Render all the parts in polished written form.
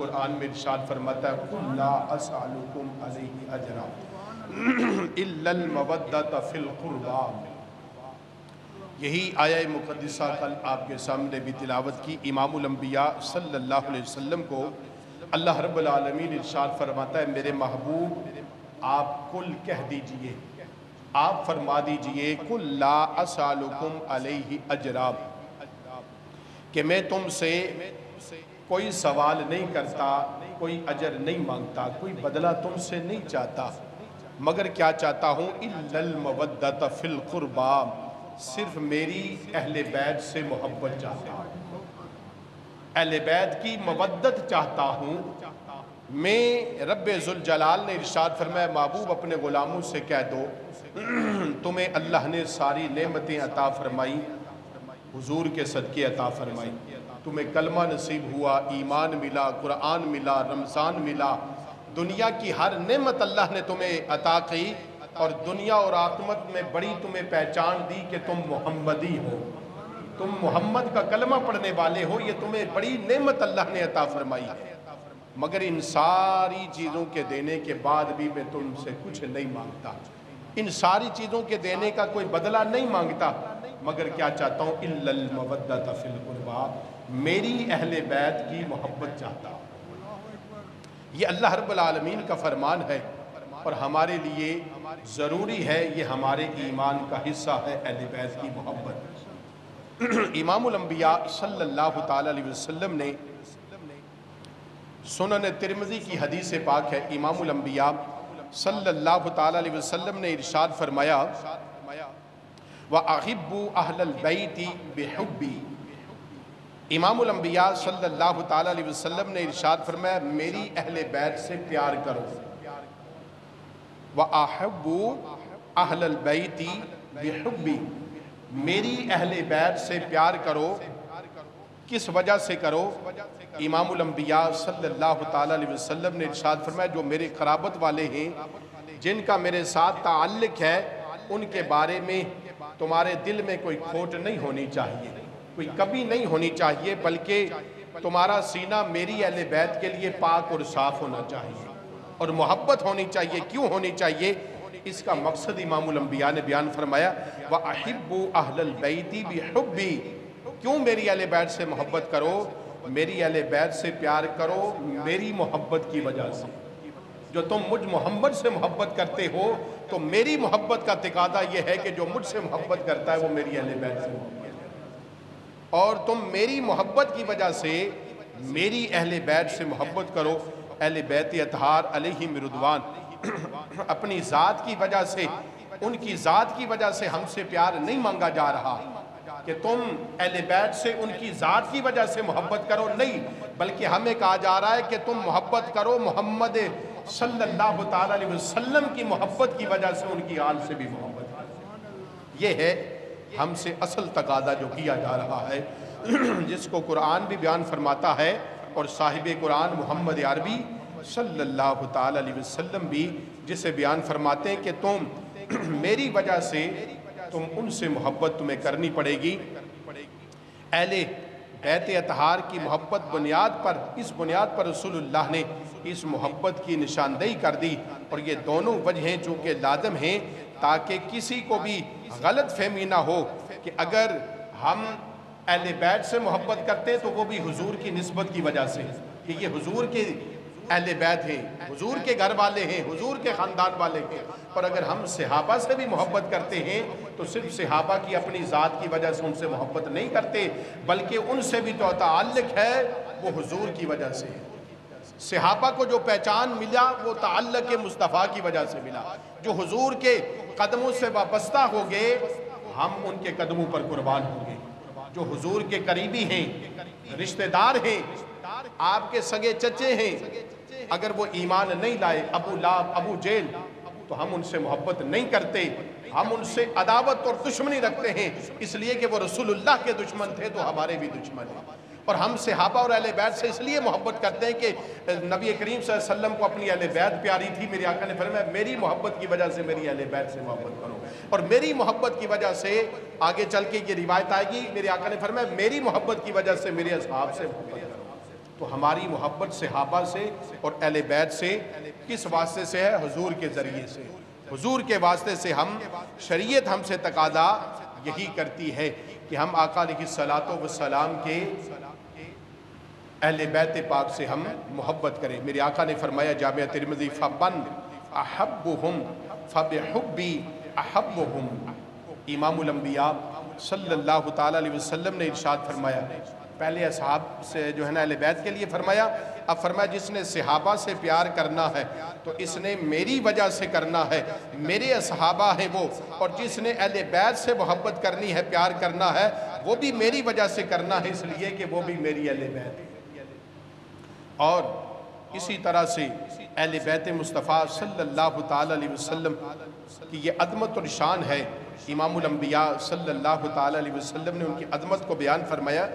قرآن میں ارشاد فرماتا ہے قُلْ لَا أَسْأَلُكُمْ عَلَيْهِ أَجْرًا إِلَّا الْمَوَدَّةَ فِي الْقُرْبَى۔ یہی آیہ مقدسہ کل آپ کے سامنے بھی تلاوت کی۔ امام الانبیاء صلی اللہ علیہ وسلم کو اللہ رب العالمین ارشاد فرماتا ہے میرے محبوب آپ کل کہہ دیجئے، آپ فرما دیجئے قُلْ لَا أَسْأَلُكُمْ عَلَيْهِ أَجْرًا، کہ میں تم سے کوئی سوال نہیں کرتا، کوئی اجر نہیں مانگتا، کوئی بدلہ تم سے نہیں چاہتا، مگر کیا چاہتا ہوں إِلَّا الْمَوَدَّةَ فِي الْقُرْبَى، صرف میری اہل بیت سے محبت چاہتا ہوں، اہل بیت کی مودت چاہتا ہوں میں۔ رب ذوالجلال نے ارشاد فرمایا محبوب اپنے غلاموں سے کہہ دو تمہیں اللہ نے ساری نعمتیں عطا فرمائی، حضور کے صدقے عطا فرمائی، تمہیں کلمہ نصیب ہوا، ایمان ملا، قرآن ملا، رمضان ملا، دنیا کی ہر نعمت اللہ نے تمہیں عطا کی، اور دنیا اور آخرت میں بڑی تمہیں پہچان دی کہ تم محمدی ہو، تم محمد کا کلمہ پڑھنے والے ہو، یہ تمہیں بڑی نعمت اللہ نے عطا فرمائی ہے، مگر ان ساری چیزوں کے دینے کے بعد بھی میں تم سے کچھ نہیں مانگتا، ان ساری چیزوں کے دینے کا کوئی بدلہ نہیں مانگتا، مگر کیا چاہتا ہوں إِلَّا الْمَوَدَّةَ فِي الْقُرْبَى، میری اہل بیت کی محبت چاہتا ہوں۔ یہ اللہ رب العالمین کا فرمان ہے، اور ہمارے لیے ضروری ہے، یہ ہمارے ایمان کا حصہ ہے اہل بیت کی محبت۔ امام الانبیاء صلی اللہ تعالی علیہ وسلم نے سنن ترمذی کی حدیث پاک ہے، امام الانبیاء صلی اللہ تعالی علیہ وسلم نے ارشاد فرمایا وَأَحِبُّوا أَهْلَ الْبَيْتِ بِحُبِّي، امام الانبیاء صلی اللہ تعالی علیہ وسلم نے ارشاد فرمایا میری اہل بیت سے پیار کرو، وَأَحِبُّوا أَهْلَ الْبَيْتِ بِحُبِّي، میری اہل بیت سے پیار کرو، کس وجہ سے کرو؟ امام الانبیاء صلی اللہ تعالی علیہ وسلم نے ارشاد فرمایا جو میرے قرابت والے ہیں، جن کا میرے ساتھ تعلق ہے، ان کے بارے میں تمہارے دل میں کوئی کھوٹ نہیں ہونی چاہیے، کوئی کمی نہیں ہونی چاہیے، بلکہ تمہارا سینہ میری اہل بیت کے لیے پاک اور صاف ہونا چاہیے، اور محبت ہونی چاہیے۔ کیوں ہونی چاہیے؟ اس کا مقصد امام الانبیاء نے بیان فرمایا وَأَحِبُّوا أَهْلَ الْبَيْتِ بِحُبِّي، کیوں میری اہل بیت سے محبت کرو؟ میری اہل بیت سے پیار کرو میری محبت کی وجہ سے، جو تم مجھ محمد سے محبت کرتے ہو تو میری محبت کا تقاضا یہ ہے کہ جو مجھ سے محبت کرتا ہے وہ میری اہل بیت سے محبت کرتا ہے، اور تم میری محبت کی وجہ سے میری اہل بیت سے محبت کرو۔ اہل بیت اطہار علیہم رضوان اپنی ذات کی وجہ سے، ان کی ذات کی وجہ سے ہم سے پیار نہیں مانگا جا رہا کہ تم اہل بیت سے ان کی ذات کی وجہ سے محبت کرو، نہیں، بلکہ ہمیں کہا جا رہا ہے کہ تم محبت کرو محمد صلی اللہ تعالی علیہ وسلم کی محبت کی وجہ سے ان کی آل سے بھی محبت کرو۔ یہ ہے ہم سے اصل تقاضا جو کیا جا رہا ہے، جس کو قرآن بھی بیان فرماتا ہے، اور صاحب قرآن محمد عربی صلی اللہ تعالی علیہ وسلم بھی جسے بیان فرماتے ہیں کہ تم میری وجہ سے تم ان سے محبت تمہیں کرنی پڑے گی۔ اہل بیت اطہار کی محبت بنیاد پر، اس بنیاد پر رسول اللہ نے اس محبت کی نشاندہی کر دی، اور یہ دونوں وجہیں چونکہ لازم ہیں تاکہ کسی کو بھی غلط فہمی نہ ہو کہ اگر ہم اہل بیت سے محبت کرتے ہیں تو وہ بھی حضور کی نسبت کی وجہ سے، کہ یہ حضور کے اہل بیت ہیں، حضور کے گھر والے ہیں، حضور کے خاندان والے ہیں، اور اگر ہم صحابہ سے بھی محبت کرتے ہیں تو صرف صحابہ کی اپنی ذات کی وجہ سے ان سے محبت نہیں کرتے، بلکہ ان سے بھی جو تعلق ہے وہ حضور کی وجہ سے ہے۔ صحابہ کو جو پہچان ملا وہ تعلق مصطفیٰ کی وجہ سے ملا، جو حضور کے قدموں سے وابستہ ہو گئے ہم ان کے قدموں پر قربان ہوں گے۔ جو حضور کے قریبی ہیں، رشتہ دار ہیں، آپ کے سگے چچے ہیں، اگر وہ ایمان نہیں لائے، ابو لہب، ابو جہل، تو ہم ان سے محبت نہیں کرتے، ہم ان سے عداوت اور دشمنی رکھتے ہیں، اس لیے کہ وہ رسول اللہ کے دشمن تھے تو ہمارے بھی دشمن ہیں۔ اور ہم صحابہ اور اہل بیت سے اس لیے محبت کرتے ہیں کہ نبی کریم صلی اللہ علیہ وسلم کو اپنی اہل بیت پیاری تھی، میرے آقا نے فرمایا میری محبت کی وجہ سے میری اہل بیت سے محبت کرو، اور میری محبت کی وجہ سے آگے چل کے یہ روایت آئے گی، میرے آقا نے فرمایا میری محبت کی وجہ سے میرے اصحاب سے محبت کرو۔ تو ہماری محبت صحابہ سے اور اہل بیت سے کس واسطے سے ہے؟ حضور کے ذریعے سے، حضور کے واسطے سے ہم شریعت ہم سے تقاضا یہی کرتی ہے کہ ہم آقا علیہ السلام کے اہل بیت پاک سے ہم محبت کریں۔ میرے آقا نے فرمایا جامعہ ترمذی فَمَنْ أَحَبُّهُمْ فَبِحُبِّي أَحَبُّهُمْ۔ امام الانبیاء صلی اللہ تعالیٰ علیہ وسلم نے ارشاد فرمایا، پہلے اصحاب سے جو ہے نا اہل بیت کے لیے فرمایا، اب فرمایا جس نے صحابہ سے پیار کرنا ہے تو اس نے میری وجہ سے کرنا ہے، میرے اصحابہ ہیں وہ، اور جس نے اہل بیت سے محبت کرنی ہے، پیار کرنا ہے، وہ بھی میری وجہ سے کرنا ہے، اس لیے کہ وہ بھی میری اہل بیت ہے۔ اور اسی طرح سے اہل بیت مصطفیٰ صلی اللہ تعالیٰ علیہ وسلم کی یہ عظمت اور شان ہے۔ امام الانبیاء صلی اللہ تعالیٰ علیہ وسلم نے ان کی عظمت کو بیان فرمایا۔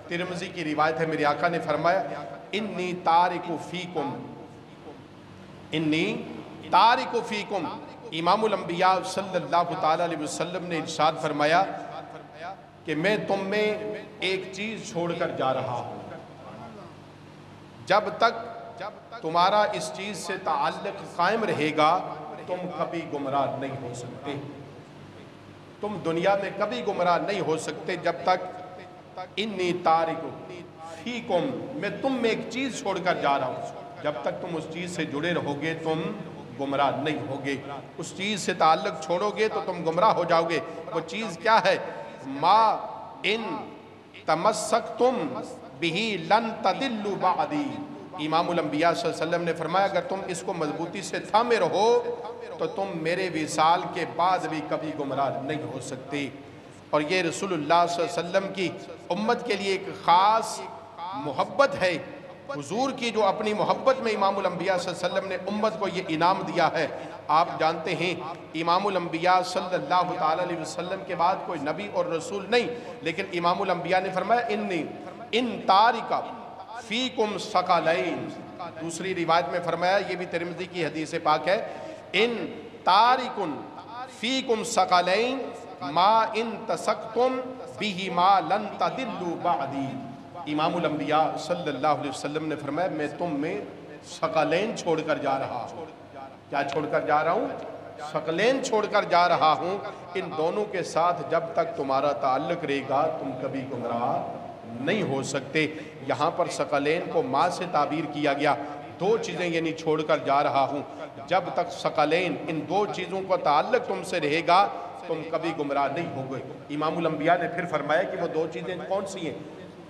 ترمذی کی روایت ہے، میرے آقا نے فرمایا انی تارک فیکم، انی تارک فیکم۔ امام الانبیاء صلی اللہ تعالیٰ علیہ وسلم نے ارشاد فرمایا کہ میں تم میں ایک چیز چھوڑ کر جا رہا ہوں، جب تک تمہارا اس چیز سے تعلق قائم رہے گا تم کبھی گمراہ نہیں ہو سکتے، تم دنیا میں کبھی گمراہ نہیں ہو سکتے جب تک انی تارک فیکم، میں تم میں ایک چیز چھوڑ کر جا رہا ہوں، جب تک تم اس چیز سے جڑے رہو گے تم گمراہ نہیں ہوگے، اس چیز سے تعلق چھوڑو گے تو تم گمراہ ہو جاؤ گے۔ وہ چیز کیا ہے؟ ما ان تمسکتم بہی لن تدلوا بعدی۔ امام الانبیاء صلی اللہ علیہ وسلم نے فرمایا اگر تم اس کو مضبوطی سے تھامے رہو تو تم میرے وصال کے بعد بھی کبھی گمراہ نہیں ہو سکتے۔ اور یہ رسول اللہ صلی اللہ علیہ وسلم کی امت کے لیے ایک خاص محبت ہے، حضور کی جو اپنی محبت میں امام الانبیاء صلی اللہ علیہ وسلم نے امت کو یہ انعام دیا ہے۔ آپ جانتے ہیں امام الانبیاء صلی اللہ تعالیٰ علیہ وسلم کے بعد کوئی نبی اور رسول نہیں، لیکن امام الانبیاء نے فرمایا ان تارک فیکم ثقلین۔ دوسری روایت میں فرمایا، یہ بھی ترمذی کی حدیث پاک ہے، ان تارک فیکم ثقلین ما ان تسکتم بہما لن تدلوا بعدی۔ امام الانبیاء صلی اللہ علیہ وسلم نے فرمایا میں تم میں ثقلین چھوڑ کر جا رہا ہوں۔ کیا چھوڑ کر جا رہا ہوں؟ ثقلین چھوڑ کر جا رہا ہوں، ان دونوں کے ساتھ جب تک تمہارا تعلق رہے گا تم کبھی گمراہ نہیں ہو سکتے۔ یہاں پر ثقلین کو ماں سے تعبیر کیا گیا، دو چیزیں یعنی چھوڑ کر جا رہا ہوں، جب تک ثقلین ان دو چیزوں کا تعلق تم سے رہے گا تم کبھی گمراہ نہیں ہوگے۔ امام الانبیاء نے پھر فرمایا کہ وہ دو چیزیں کون سی ہیں؟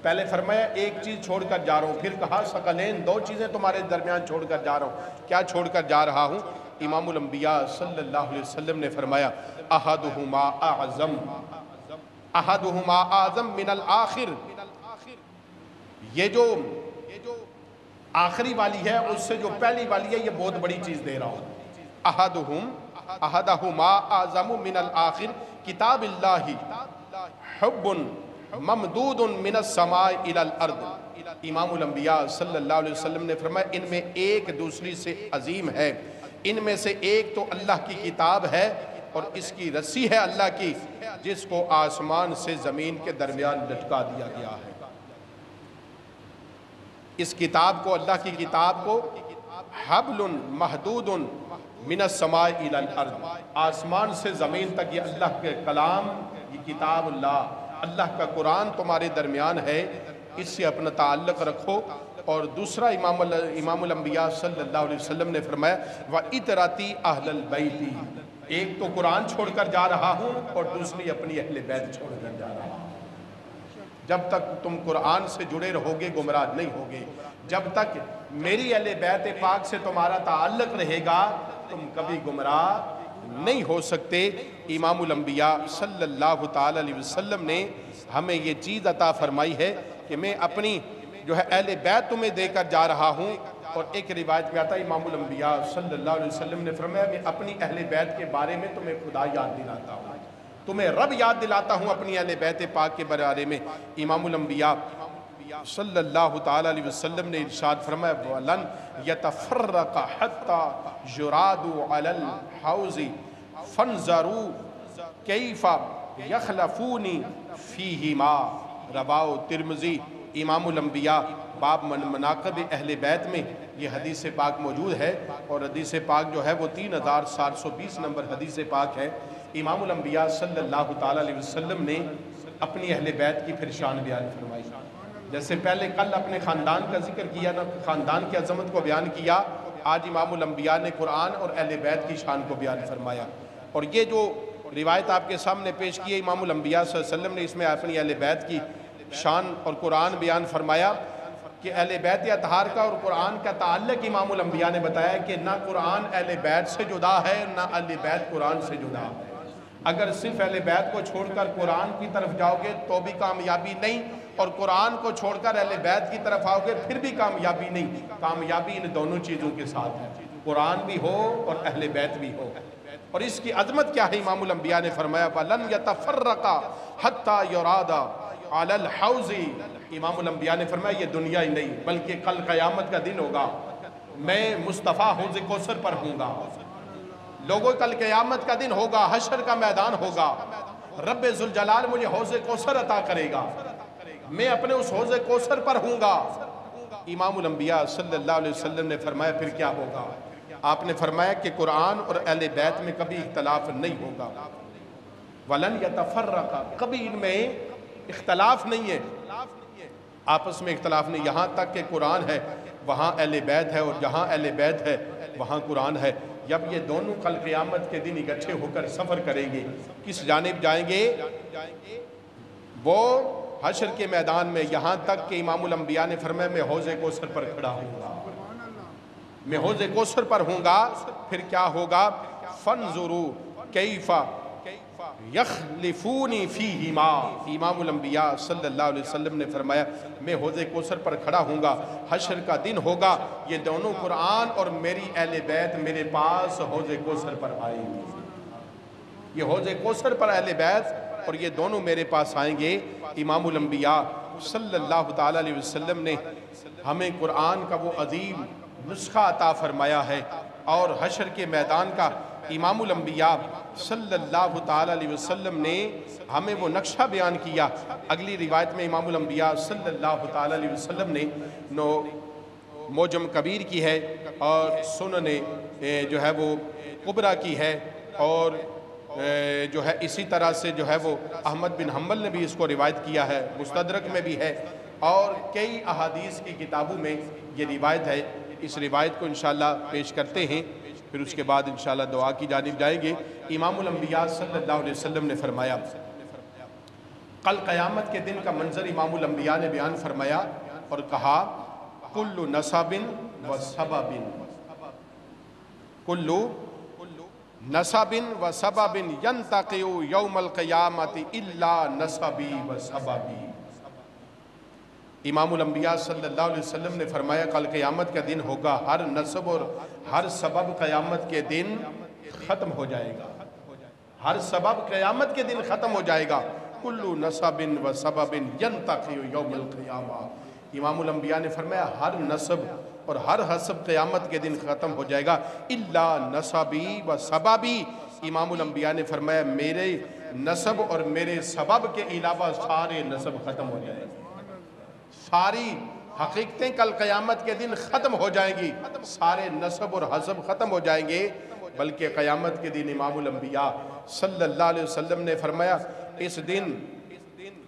پہلے فرمایا ایک چیز چھوڑ کر جا رہا ہوں، پھر کہا ثقلین دو چیزیں تمہارے درمیان چھوڑ کر جا رہا ہوں۔ کیا چھوڑ کر جا رہا ہوں؟ امام الانبیاء صلی اللہ علیہ وسلم نے فرمایا احدہما اعظم من الآخر، یہ جو آخری والی ہے اس سے جو پہلی والی ہے یہ بہت بڑی چیز دے رہا ہوں۔ احدہما اعظم من الآخر کتاب اللہ حب ممدود من السماء الى الارض۔ امام الانبیاء صلی اللہ علیہ وسلم نے فرمایا ان میں ایک دوسری سے عظیم ہے، ان میں سے ایک تو اللہ کی کتاب ہے اور اس کی رسی ہے اللہ کی جس کو آسمان سے زمین کے درمیان لٹکا دیا گیا ہے۔ اس کتاب کو، اللہ کی کتاب کو، حبل محدود من السماء الى الارض، آسمان سے زمین تک یہ اللہ کے کلام، یہ کتاب اللہ کا قرآن تمہارے درمیان ہے، اس سے اپنا تعلق رکھو۔ اور دوسرا امام الانبیاء صلی اللہ علیہ وسلم نے فرمایا وَإِتْرَتِي أَهْلَ الْبَيْتِ، ایک تو قرآن چھوڑ کر جا رہا ہوں اور دوسری اپنی اہل بیت چھوڑ کر جا رہا ہوں۔ جب تک تم قرآن سے جڑے رہو گے گمراہ نہیں ہوگے، جب تک میری اہل بیت پاک سے تمہارا تعلق رہے گا تم کبھی گمراہ نہیں ہو سکتے۔ امام الانبیاء صلی اللہ تعالی علیہ وسلم نے ہمیں یہ چیز عطا فرمائی ہے کہ میں اپنی جو ہے اہل بیت تمہیں دے کر جا رہا ہوں۔ اور ایک روایت میں آتا ہے امام الانبیاء صلی اللہ علیہ وسلم نے فرمایا میں اپنی اہل بیت کے بارے میں تمہیں خدا یاد دلاتا ہوں، تمہیں رب یاد دلاتا ہوں اپنی اہل بیت پاک کے بارے میں۔ امام الانبیاء صلی اللہ تعالی علیہ وسلم نے ارشاد فرمایا وَلَن يَتَفَرَّقَ حَتَّى يُرَادُوا عَلَى الْحَوْضِ فَانْظَرُوا كَيْفَ يَخْلَفُونِ فِيهِمَا۔ رواہ ترمذی۔ امام الانبیاء باب مناقب اہل بیت میں یہ حدیث پاک موجود ہے، اور حدیث پاک جو ہے وہ 3720 نمبر حدیث پاک ہے۔ امام الانبیاء صلی اللہ تعالیٰ علیہ وسلم نے اپنی اہل بیت کی پھر شان بیان فرمائی۔ جیسے پہلے کل اپنے خاندان کا ذکر کیا نا، خاندان کی عظمت کو بیان کیا، آج امام الانبیاء نے قرآن اور اہل بیت کی شان کو بیان فرمایا۔ اور یہ جو روایت آپ کے سامنے پیش کی ہے، امام الانبیاء صلی اللہ علیہ وسلم نے اس میں اپنی اہل بیت کی شان اور قرآن بیان فرمایا کہ اہل بیت اطہار کا اور قرآن کا تعلق امام الانبیاء نے بتایا کہ نہ قرآن اہل بیت سے جدا ہے، نہ اہل بیت قرآن سے جدا ہے۔ اگر صرف اہل بیت کو چھوڑ کر قرآن کی طرف جاؤ گے تو بھی کامیابی نہیں، اور قرآن کو چھوڑ کر اہل بیت کی طرف آؤ گے پھر بھی کامیابی نہیں۔ کامیابی ان دونوں چیزوں کے ساتھ ہے، قرآن بھی ہو اور اہل بیت بھی ہو۔ اور اس کی عظمت کیا ہے؟ امام الانبیاء نے فرمایا فَلَنْ يَتَفَرَّقَ حَتَّى يُرَادَ عَلَى الْحَوْضِ۔ امام الانبیاء نے فرمایا یہ دنیا ہی نہیں بلکہ کل قیامت کا دن ہوگا، میں مصطفیٰ حوض کوثر پر ہوں گا۔ لوگوں کل قیامت کا دن ہوگا، حشر کا میدان ہوگا، رب ذوالجلال مجھے حوض کوثر عطا کرے گا، میں اپنے اس حوض کوثر پر ہوں گا۔ امام الانبیاء صلی اللہ علیہ وسلم نے فرمایا پھر کیا ہوگا؟ آپ نے فرمایا کہ قرآن اور اہل بیت میں کبھی اختلاف نہیں ہوگا، وَلَنْ يَتَفَرَّقَ، کبھی ان میں اختلاف نہیں ہے، آپس میں اختلاف نہیں، یہاں تک کہ قرآن ہے وہاں اہل بیت ہے، اور جہاں اہل بیت ہے وہاں قرآن ہے۔ جب یہ دونوں کل قیامت کے دن اکٹھے ہو کر سفر کریں گے، کس جانب جائیں گے؟ وہ حشر کے میدان میں، یہاں تک کہ امام الانبیاء نے فرمایا میں حوض کوثر پر کھڑا ہوں گا، میں حوض کوثر پر ہوں گا۔ پھر کیا ہوگا؟ فَانْظُرُوا كَيْفَ يَخْلِفُونِ فِيهِمَا۔ امام الانبیاء صلی اللہ علیہ وسلم نے فرمایا میں حوض کوثر پر کھڑا ہوں گا، حشر کا دن ہوگا، یہ دونوں قرآن اور میری اہل بیت میرے پاس حوض کوثر پر آئیں گے۔ یہ حوض کوثر پر اہل بیت اور یہ دونوں میرے پاس آئیں گے۔ امام الانبیاء صلی اللہ تعالیٰ علیہ وسلم نے ہمیں قرآن کا وہ عظیم نسخہ عطا فرمایا ہے، اور حشر کے میدان کا امام الانبیاء صلی اللہ تعالیٰ علیہ وسلم نے ہمیں وہ نقشہ بیان کیا۔ اگلی روایت میں امام الانبیاء صلی اللہ تعالیٰ علیہ وسلم نے موجم کبیر کی ہے، اور سنن جو ہے وہ کبریٰ کی ہے، اور جو ہے اسی طرح سے جو ہے وہ احمد بن حنبل نے بھی اس کو روایت کیا ہے، مستدرک میں بھی ہے، اور کئی احادیث کی کتابوں میں یہ روایت ہے۔ اس روایت کو انشاءاللہ پیش کرتے ہیں، پھر اس کے بعد انشاءاللہ دعا کی جانب جائیں گے۔ امام الانبیاء صلی اللہ علیہ وسلم نے فرمایا، کل قیامت کے دن کا منظر امام الانبیاء نے بیان فرمایا اور کہا کل نسب و سبب، کل نسب و سبب ینتقع یوم القیامت الا نسبی و سببی۔ امام الانبیاء صلی اللہ علیہ وسلم نے فرمایا کل قیامت کا دن ہوگا، ہر نسب اور ہر سبب قیامت کے دن ختم ہو جائے گا، ہر سبب قیامت کے دن ختم ہو جائے گا۔ کل نسب و سبب ینتقع یوم القیامہ۔ امام الانبیاء نے فرمایا ہر نسب اور ہر حسب قیامت کے دن ختم ہو جائے گا، الا نسبی و سببی۔ امام الانبیاء نے فرمایا میرے نسب اور میرے سبب کے علاوہ سارے نسب ختم ہو جائیں گے، ساری حقیقتیں کل قیامت کے دن ختم ہو جائیں گی، سارے نسب اور حسب ختم ہو جائیں گے۔ بلکہ قیامت کے دن امام الانبیاء صلی اللہ علیہ وسلم نے فرمایا اس دن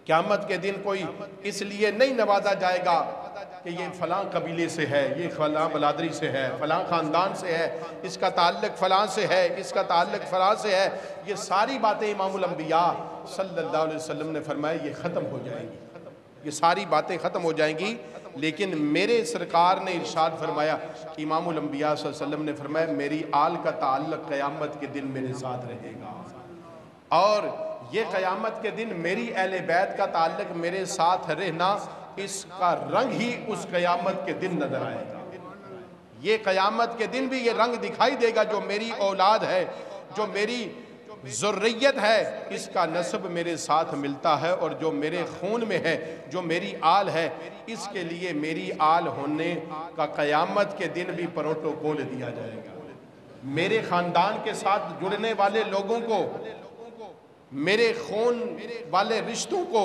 قیامت کے دن کوئی اس لیے نہیں نوازا جائے گا کہ یہ فلاں قبیلے سے ہے، یہ فلاں بلادری سے ہے، فلاں خاندان سے ہے، اس کا تعلق فلاں سے ہے، اس کا تعلق فلاں سے ہے۔ یہ ساری باتیں امام الانبیاء صلی اللہ علیہ وسلم نے فرمایا یہ ختم ہو جائیں گی، یہ ساری باتیں ختم ہو جائیں گی۔ لیکن میرے سرکار نے ارشاد فرمایا، امام الانبیاء صلی اللہ علیہ وسلم نے فرمایا میری آل کا تعلق قیامت کے دن میرے ساتھ رہے گا، اور یہ قیامت کے دن میری اہل بیت کا تعلق میرے ساتھ رہنا، اس کا رنگ ہی اس قیامت کے دن نظر آئے گا۔ یہ قیامت کے دن بھی یہ رنگ دکھائی دے گا، جو میری اولاد ہے، جو میری ذریت ہے، اس کا نسب میرے ساتھ ملتا ہے، اور جو میرے خون میں ہے، جو میری آل ہے، اس کے لیے میری آل ہونے کا قیامت کے دن بھی پروٹوکول دیا جائے گا۔ میرے خاندان کے ساتھ جڑنے والے لوگوں کو، میرے خون والے رشتوں کو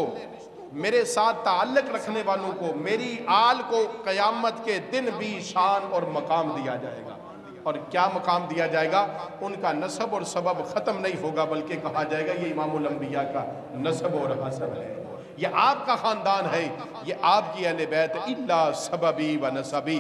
میرے ساتھ تعلق رکھنے والوں کو، میری آل کو قیامت کے دن بھی شان اور مقام دیا جائے گا۔ اور کیا مقام دیا جائے گا؟ ان کا نسب اور سبب ختم نہیں ہوگا، بلکہ کہا جائے گا یہ امام الانبیاء کا نسب اور حسب ہے، یہ آپ کا خاندان ہے، یہ آپ کی اہل بیت، الا سببی و نسبی۔